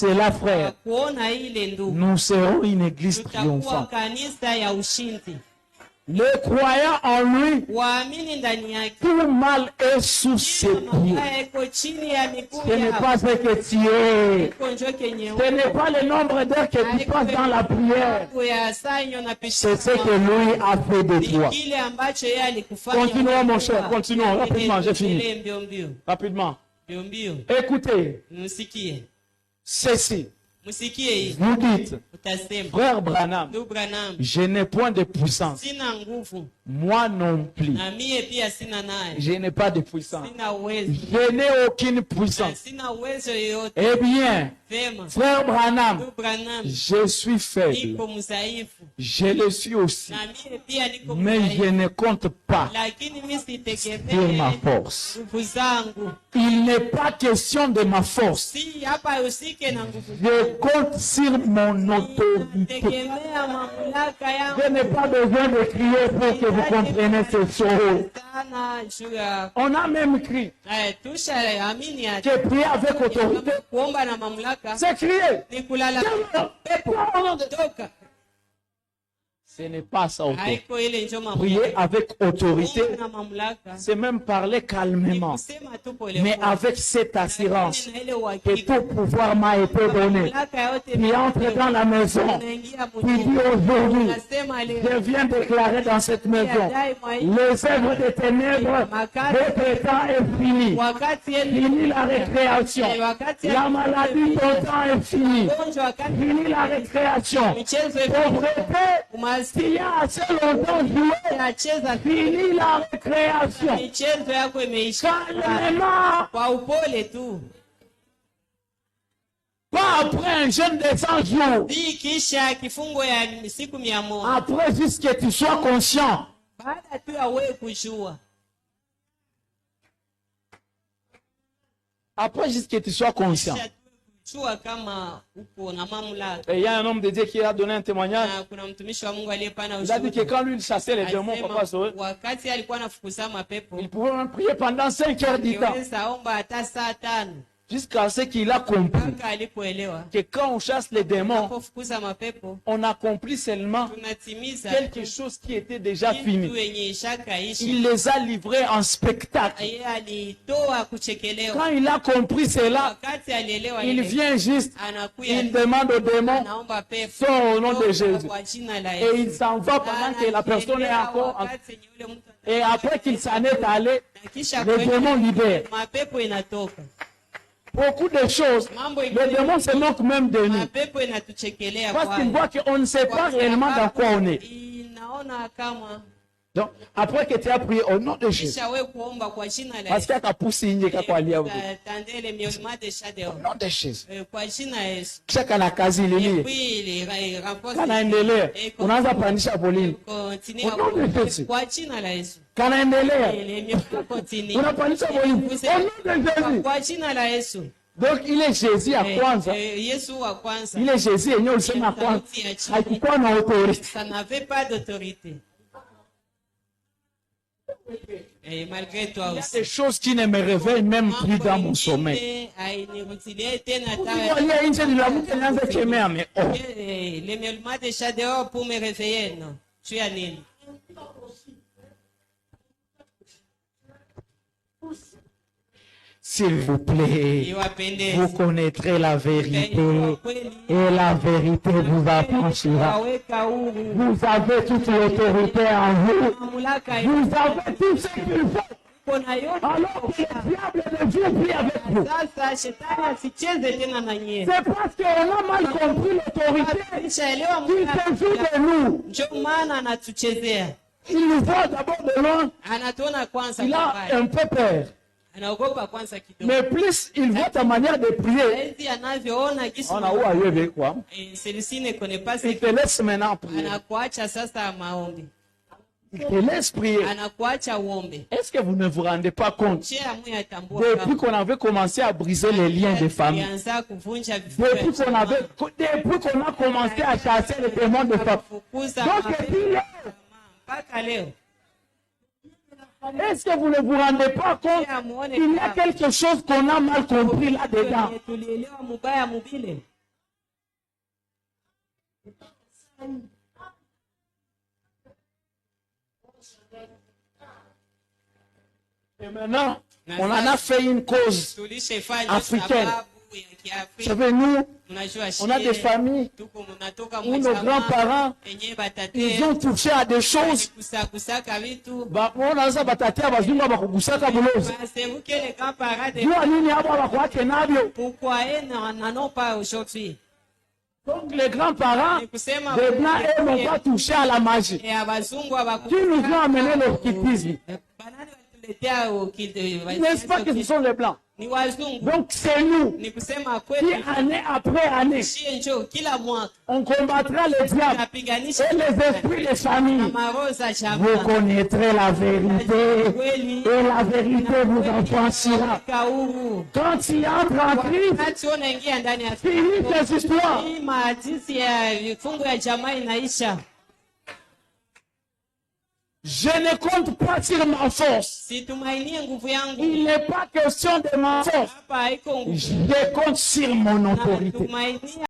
cela, frère, nous serons une église triomphante. Le croyant en lui, tout mal est sous ses pieds. Ce n'est pas ce que tu es. Ce n'est pas le nombre d'heures que tu passes dans la prière. C'est ce que lui a fait de toi. Continuons, mon cher, continuons. Rapidement, j'ai fini. Rapidement. Écoutez, ceci. Vous dites, frère Branham, je n'ai point de puissance. Moi non plus. Je n'ai pas de puissance. Je n'ai aucune puissance. Eh bien, frère Branham, je suis faible. Je le suis aussi. Mais je ne compte pas sur ma force. Il n'est pas question de ma force. Je compte sur mon autorité. Je n'ai pas besoin de crier pour que vous compreniez ces choses. On a même crié. Que prier avec autorité, c'est crier. Ce n'est pas ça. Prier avec autorité, c'est même parler calmement, mais avec cette assurance que tout pouvoir m'a été donné. Qui entre dans la maison, qui dit aujourd'hui, je viens déclarer dans cette maison, les œuvres des ténèbres, votre temps est fini. Fini la récréation. La maladie, ton temps est fini. Fini la récréation. Pauvreté, s'il y a assez longtemps joué, fini la récréation. Calmement. Pas après un jeûne de 100 jours. Après, juste que tu sois conscient. Après, juste que tu sois conscient. Et il y a un homme de Dieu qui a donné un témoignage. Il a dit que quand lui il chassait les démons, Papa Zoé, il pouvait même prier pendant 5 heures du temps. Jusqu'à ce qu'il a compris que quand on chasse les démons, on accomplit seulement quelque chose qui était déjà fini. Il les a livrés en spectacle. Quand il a compris cela, il vient juste, il demande aux démons, sors au nom de Jésus. Et il s'en va pendant que la personne est encore. Et après qu'il s'en est allé, les démons libèrent. Beaucoup de choses, les démons se moquent même de nous. Parce qu'ils voient qu'on ne sait pas réellement dans quoi on est. Donc, après que tu as prié au nom de Jésus, parce qu'il y a poussé au nom de Jésus, chaque anakazi lié, kanaendelea, unaanza pandisha volume au nom de Jésus, kanaendelea, unapandisha volume au nom de Jésus. Donc il est Jésus à kwanza. Il est Jésus et nous le sommes à kwanza. Haikuwa na autorité. Ça n'avait pas d'autorité. Et malgré toi aussi. Il y a des choses qui ne me réveillent même plus dans mon sommeil. Les miaulements des chats dehors pour me réveiller, non. Tu as nul. S'il vous plaît, vous connaîtrez la vérité et la vérité vous affranchira. Vous avez toute l'autorité en vous. Vous avez tout ce qu'il faut. Alors que le diable ne vient plus avec vous. C'est parce qu'on a mal compris l'autorité qu'il se joue de nous. Il nous voit d'abord de loin. Il a un peu peur. Mais plus il voit ta manière de prier, on a où ailleurs quoi? Il te laisse maintenant prier. Il te laisse prier. Est-ce que vous ne vous rendez pas compte? Depuis qu'on avait commencé à briser les liens de famille, depuis qu'on a commencé à chasser les démons de famille, donc est-ce que vous ne vous rendez pas compte qu'il y a quelque chose qu'on a mal compris là-dedans? Et maintenant, on en a fait une cause africaine. Vous savez, nous, on a des familles où nos grands-parents, ils ont touché à des choses. Pourquoi ils n'en ont pas aujourd'hui? Donc les grands-parents, les blancs, eux, n'ont pas touché à la magie. Qui nous ont amené l'occultisme? N'est-ce pas que ce sont les blancs? Donc c'est nous qui, année après année, on combattra les diables et les esprits des familles. Vous connaîtrez la vérité et la vérité vous affranchira. Quand il entre en Christ, finit les histoires. Je ne compte pas sur ma force. Il n'est pas question de ma force. Je compte sur mon autorité.